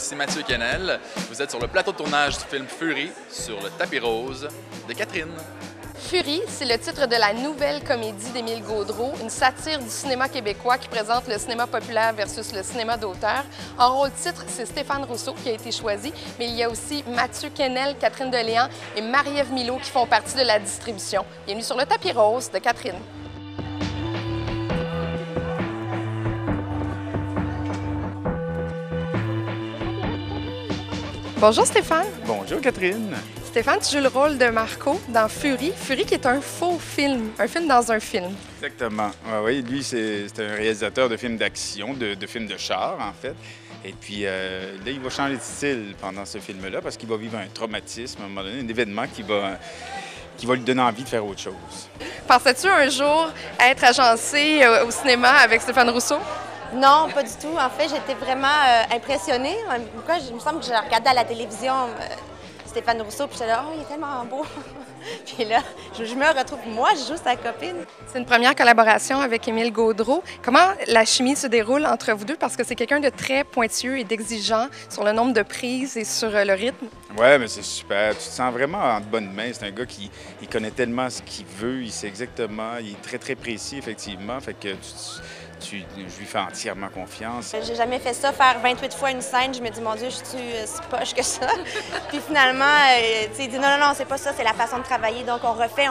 ici Mathieu Kennel. Vous êtes sur le plateau de tournage du film Fury, sur le tapis rose de Catherine. Fury, c'est le titre de la nouvelle comédie d'Émile Gaudreault, une satire du cinéma québécois qui présente le cinéma populaire versus le cinéma d'auteur. En rôle titre, c'est Stéphane Rousseau qui a été choisi, mais il y a aussi Mathieu Kennel, Catherine Deléan et Marie-Ève Milot qui font partie de la distribution. Bienvenue sur le tapis rose de Catherine. Bonjour Stéphane. Bonjour Catherine. Stéphane, tu joues le rôle de Marco dans Fury. Fury qui est un faux film, un film dans un film. Exactement. Oui, lui, c'est un réalisateur de films d'action, de films de char, en fait. Et puis là, il va changer de style pendant ce film-là parce qu'il va vivre un traumatisme, à un moment donné, un événement qui va lui donner envie de faire autre chose. Pensais-tu un jour être agencé au cinéma avec Stéphane Rousseau? Non, pas du tout. En fait, j'étais vraiment impressionnée. Pourquoi, il me semble que j'ai regardé à la télévision Stéphane Rousseau, puis j'étais là, oh, il est tellement beau. Puis là, je me retrouve, moi, je joue sa copine. C'est une première collaboration avec Émile Gaudreault. Comment la chimie se déroule entre vous deux? Parce que c'est quelqu'un de très pointueux et d'exigeant sur le nombre de prises et sur le rythme. Oui, mais c'est super. Tu te sens vraiment en bonne main. C'est un gars qui connaît tellement ce qu'il veut. Il sait exactement. Il est très, très précis, effectivement. Fait que je lui fais entièrement confiance. J'ai jamais fait ça, faire 28 fois une scène. Je me dis, mon Dieu, je suis si poche que ça. Puis finalement, il dit, non, c'est pas ça, c'est la façon de travailler. Donc on refait.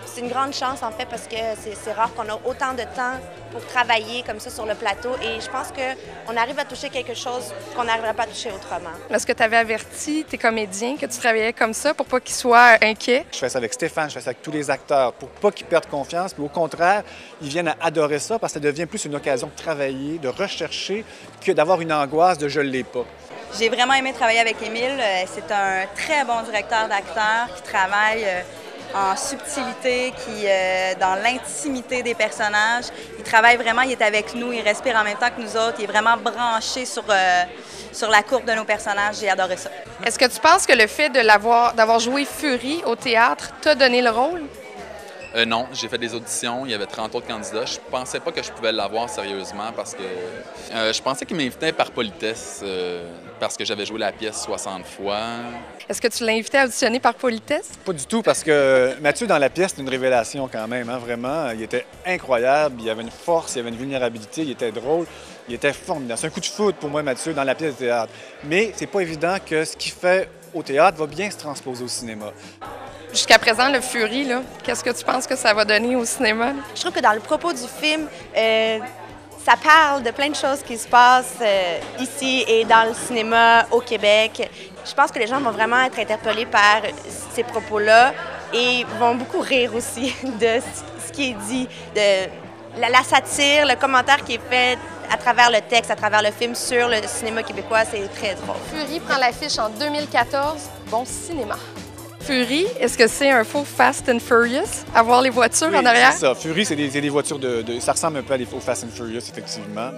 C'est une grande chance, en fait, parce que c'est rare qu'on a autant de temps pour travailler comme ça sur le plateau. Et je pense qu'on arrive à toucher quelque chose qu'on n'arriverait pas à toucher autrement. Est-ce que tu avais averti tes comédiens que tu travaillais comme ça pour pas qu'ils soient inquiets? Je fais ça avec Stéphane, je fais ça avec tous les acteurs pour pas qu'ils perdent confiance. Puis au contraire, ils viennent à adorer ça parce que ça devient plus une occasion de travailler, de rechercher, que d'avoir une angoisse de « je l'ai pas ». J'ai vraiment aimé travailler avec Émile. C'est un très bon directeur d'acteurs qui travaille en subtilité, dans l'intimité des personnages. Il travaille vraiment, il est avec nous, il respire en même temps que nous autres. Il est vraiment branché sur la courbe de nos personnages. J'ai adoré ça. Est-ce que tu penses que le fait d'avoir joué Fury au théâtre t'a donné le rôle? Non, j'ai fait des auditions, il y avait 30 autres candidats. Je pensais pas que je pouvais l'avoir sérieusement parce que je pensais qu'il m'invitait par politesse, parce que j'avais joué la pièce 60 fois. Est-ce que tu l'as invité à auditionner par politesse? Pas du tout, parce que Mathieu, dans la pièce, c'est une révélation quand même, hein, vraiment. Il était incroyable, il avait une force, il avait une vulnérabilité, il était drôle, il était formidable. C'est un coup de foudre pour moi, Mathieu, dans la pièce de théâtre. Mais c'est pas évident que ce qu'il fait au théâtre va bien se transposer au cinéma. Jusqu'à présent, le Fury, qu'est-ce que tu penses que ça va donner au cinéma? Je trouve que dans le propos du film, ça parle de plein de choses qui se passent ici et dans le cinéma au Québec. Je pense que les gens vont vraiment être interpellés par ces propos-là et vont beaucoup rire aussi de ce qui est dit, de la satire, le commentaire qui est fait à travers le texte, à travers le film sur le cinéma québécois. C'est très drôle. Fury prend l'affiche en 2014. Bon cinéma. Fury, est-ce que c'est un faux Fast and Furious? Avoir les voitures en arrière? C'est ça. Fury, c'est des voitures ça ressemble un peu aux Fast and Furious, effectivement.